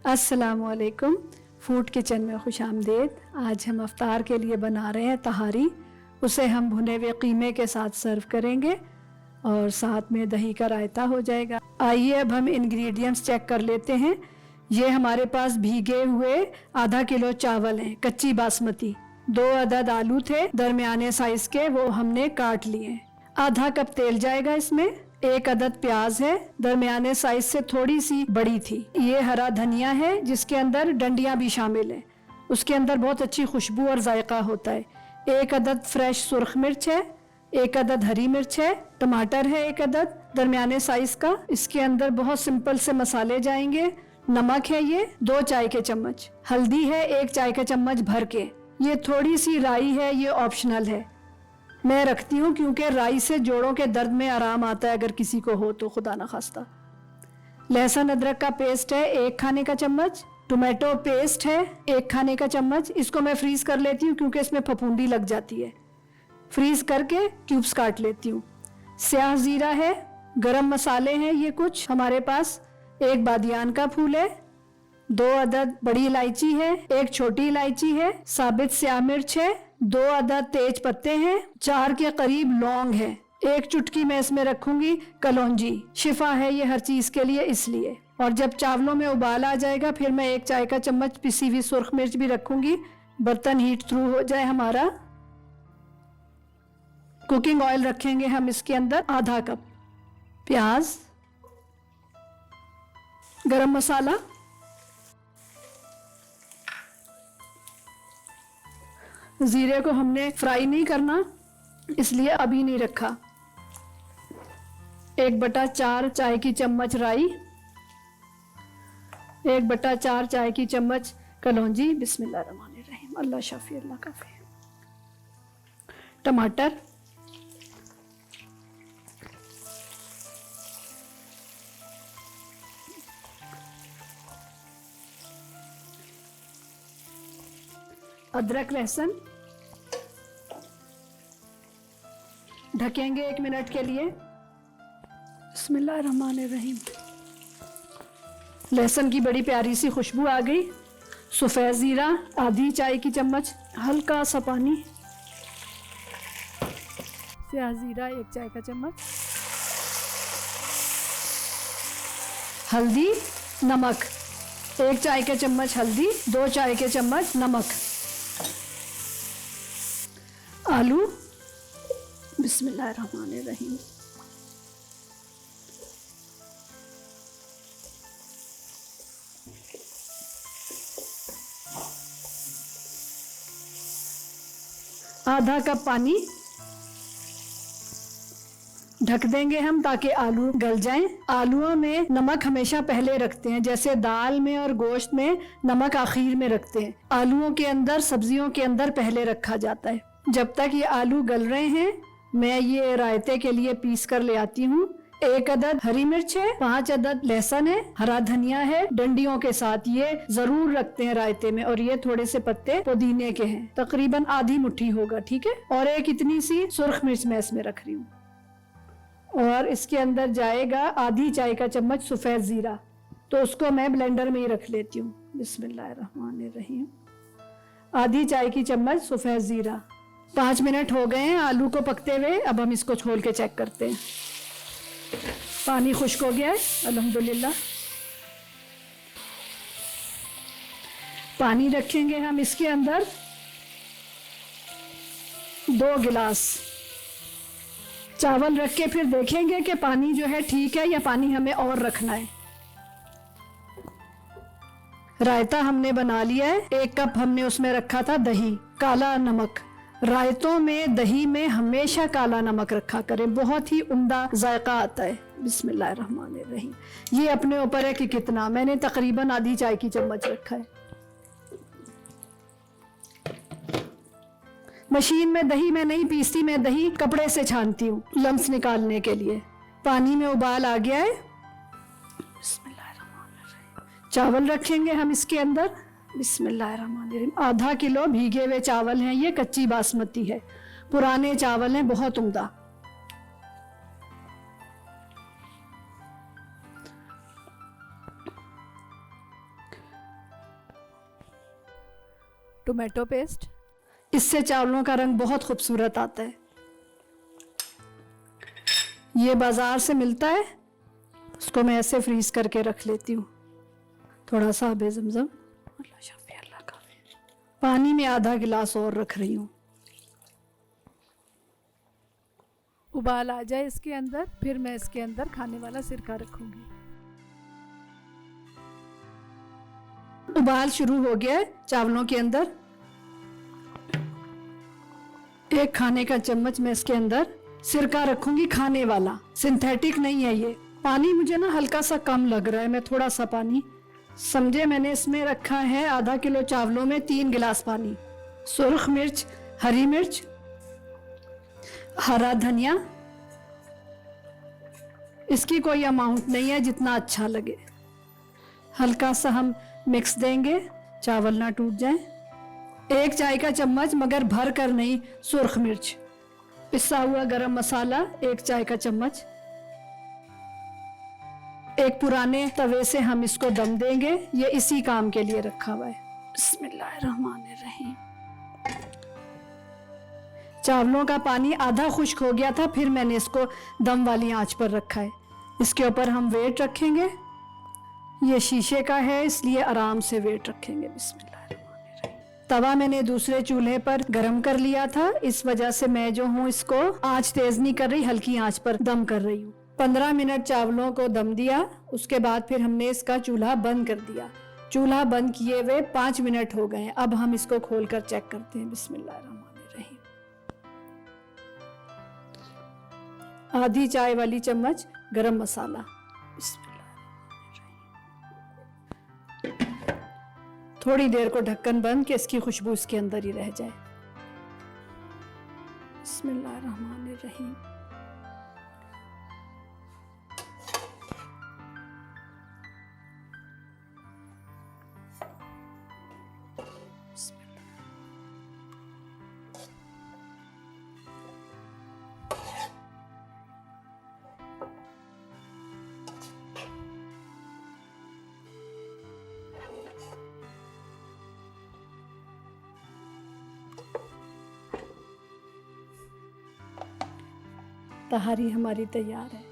अस्सलामुअलैकुम। Food kitchen में खुश आमदेद। आज हम अफ्तार के लिए बना रहे हैं तहारी। उसे हम भुने हुए कीमे के साथ सर्व करेंगे और साथ में दही का रायता हो जाएगा। आइए अब हम इंग्रेडिएंट्स चेक कर लेते हैं। ये हमारे पास भीगे हुए आधा किलो चावल हैं, कच्ची बासमती। 2 अदद आलू थे दरमियाने साइज के, वो हमने काट लिए। आधा कप तेल जाएगा इसमें। 1 अदद प्याज है, दरमियाने साइज से थोड़ी सी बड़ी थी। ये हरा धनिया है जिसके अंदर डंडियां भी शामिल है, उसके अंदर बहुत अच्छी खुशबू और जायका होता है। 1 अदद फ्रेश सुर्ख मिर्च है, 1 अदद हरी मिर्च है, टमाटर है 1 अदद दरमियाने साइज का। इसके अंदर बहुत सिंपल से मसाले जाएंगे। नमक है ये 2 चाय के चम्मच, हल्दी है 1 चाय का चम्मच भर के, ये थोड़ी सी राई है, ये ऑप्शनल है, मैं रखती हूँ क्योंकि राई से जोड़ों के दर्द में आराम आता है अगर किसी को हो तो, खुदा ना खास्ता। लहसुन अदरक का पेस्ट है 1 खाने का चम्मच। टोमेटो पेस्ट है 1 खाने का चम्मच। इसको मैं फ्रीज कर लेती हूँ क्योंकि इसमें फफूंदी लग जाती है। फ्रीज करके क्यूब्स काट लेती हूँ। स्याह जीरा है, गरम मसाले हैं ये कुछ हमारे पास, 1 बादियान का फूल है, 2 अदद बड़ी इलायची है, 1 छोटी इलायची है, साबित स्याह मिर्च है, 2 अदद तेज पत्ते हैं, 4 के करीब लौंग है, 1 चुटकी मैं इसमें रखूंगी कलौंजी। शिफा है ये हर चीज के लिए इसलिए। और जब चावलों में उबाल आ जाएगा फिर मैं 1 चाय का चम्मच पिसी हुई सुर्ख मिर्च भी रखूंगी। बर्तन हीट थ्रू हो जाए हमारा। कुकिंग ऑयल रखेंगे हम इसके अंदर आधा कप। प्याज, गरम मसाला, जीरे को हमने फ्राई नहीं करना इसलिए अभी नहीं रखा। 1/4 चाय की चम्मच राई, 1/4 चाय की चम्मच कलौंजी। बिस्मिल्लाहिर्रहमानिर्रहीम, अल्लाह शाफी अल्लाह काफी। टमाटर, अदरक लहसुन, ढकेंगे 1 मिनट के लिए। बिस्मिल्लाहिर्रहमानिर्रहीम। लहसुन की बड़ी प्यारी सी खुशबू आ गई। सफ़ेद ज़ीरा आधी चाय की चम्मच, हल्का सा पानी। स्याह ज़ीरा 1 चाय का चम्मच। हल्दी, नमक 1 चाय के चम्मच हल्दी, 2 चाय के चम्मच नमक। आलू, बिस्मिल्लाहिर्रहमानिर्रहीम। आधा कप पानी। ढक देंगे हम ताकि आलू गल जाएं। आलूओं में नमक हमेशा पहले रखते हैं, जैसे दाल में और गोश्त में नमक आखिर में रखते हैं, आलूओं के अंदर सब्जियों के अंदर पहले रखा जाता है। जब तक ये आलू गल रहे हैं मैं ये रायते के लिए पीस कर ले आती हूँ। 1 अदद हरी मिर्च है, 5 अदद लहसुन है, हरा धनिया है डंडियों के साथ, ये जरूर रखते हैं रायते में। और ये थोड़े से पत्ते पुदीने के हैं, तकरीबन आधी मुट्ठी होगा, ठीक है। और 1 इतनी सी सुर्ख मिर्च मैं इसमें रख रही हूँ। और इसके अंदर जाएगा आधी चाय का चम्मच सफ़ेद ज़ीरा, तो उसको मैं ब्लेंडर में ही रख लेती हूँ। बिस्मिल्लाहिर्रहमानिर्रहीम। आधी चाय की चम्मच सफ़ेद ज़ीरा। 5 मिनट हो गए हैं आलू को पकते हुए। अब हम इसको खोल के चेक करते हैं। पानी खुश्क हो गया है अल्हम्दुलिल्लाह। पानी रखेंगे हम इसके अंदर 2 गिलास। चावल रख के फिर देखेंगे कि पानी जो है ठीक है या पानी हमें और रखना है। रायता हमने बना लिया है। 1 कप हमने उसमें रखा था दही, काला नमक। रायतों में दही में हमेशा काला नमक रखा करें, बहुत ही उम्दा जायका आता है। बिस्मिल्लाहिर्रहमानिर्रहीम। ये अपने ऊपर है कि कितना, मैंने तकरीबन आधी चाय की चम्मच रखा है। मशीन में दही मैं नहीं पीसती, मैं दही कपड़े से छानती हूँ लम्स निकालने के लिए। पानी में उबाल आ गया है। बिस्मिल्लाहिर्रहमानिर्रहीम। चावल रखेंगे हम इसके अंदर। बिस्मिल्लाहिर्रहमानिर्रहीम। आधा किलो भीगे हुए चावल हैं, ये कच्ची बासमती है, पुराने चावल हैं, बहुत उम्दा। Tomato paste. इससे चावलों का रंग बहुत खूबसूरत आता है। ये बाज़ार से मिलता है, उसको मैं ऐसे फ्रीज करके रख लेती हूँ। थोड़ा सा आबे ज़मज़म, पानी में आधा गिलास और रख रही हूँ। उबाल आ जाए इसके अंदर, फिर मैं इसके अंदर खाने वाला सिरका रखूँगी। उबाल शुरू हो गया है चावलों के अंदर। 1 खाने का चम्मच मैं इसके अंदर सिरका रखूंगी, खाने वाला, सिंथेटिक नहीं है ये। पानी मुझे ना हल्का सा कम लग रहा है, मैं थोड़ा सा पानी समझे। मैंने इसमें रखा है आधा किलो चावलों में 3 गिलास पानी। सुर्ख मिर्च, हरी मिर्च, हरा धनिया, इसकी कोई अमाउंट नहीं है, जितना अच्छा लगे। हल्का सा हम मिक्स देंगे, चावल ना टूट जाए। 1 चाय का चम्मच, मगर भर कर नहीं, सुर्ख मिर्च। पिसा हुआ गरम मसाला 1 चाय का चम्मच। एक पुराने तवे से हम इसको दम देंगे, ये इसी काम के लिए रखा हुआ है। बिस्मिल्लाहिर्रहमानिर्रहीम। चावलों का पानी आधा खुश्क हो गया था, फिर मैंने इसको दम वाली आंच पर रखा है। इसके ऊपर हम वेट रखेंगे। ये शीशे का है, इसलिए आराम से वेट रखेंगे। बिस्मिल्लाहिर्रहमानिर्रहीम। तवा मैंने दूसरे चूल्हे पर गरम कर लिया था, इस वजह से मैं जो हूँ इसको आंच तेज नहीं कर रही, हल्की आंच पर दम कर रही हूँ। 15 मिनट चावलों को दम दिया, उसके बाद फिर हमने इसका चूल्हा बंद कर दिया। चूल्हा बंद किए हुए 5 मिनट हो गए। अब हम इसको खोलकर चेक करते हैं। बिस्मिल्लाहिर्रहमानिर्रहीम। आधी चाय वाली चम्मच गरम मसाला। थोड़ी देर को ढक्कन बंद कि इसकी खुशबू इसके अंदर ही रह जाए। बिस्मिल्लाहिर्रहमानिर्रहीम। तहारी हमारी तैयार है।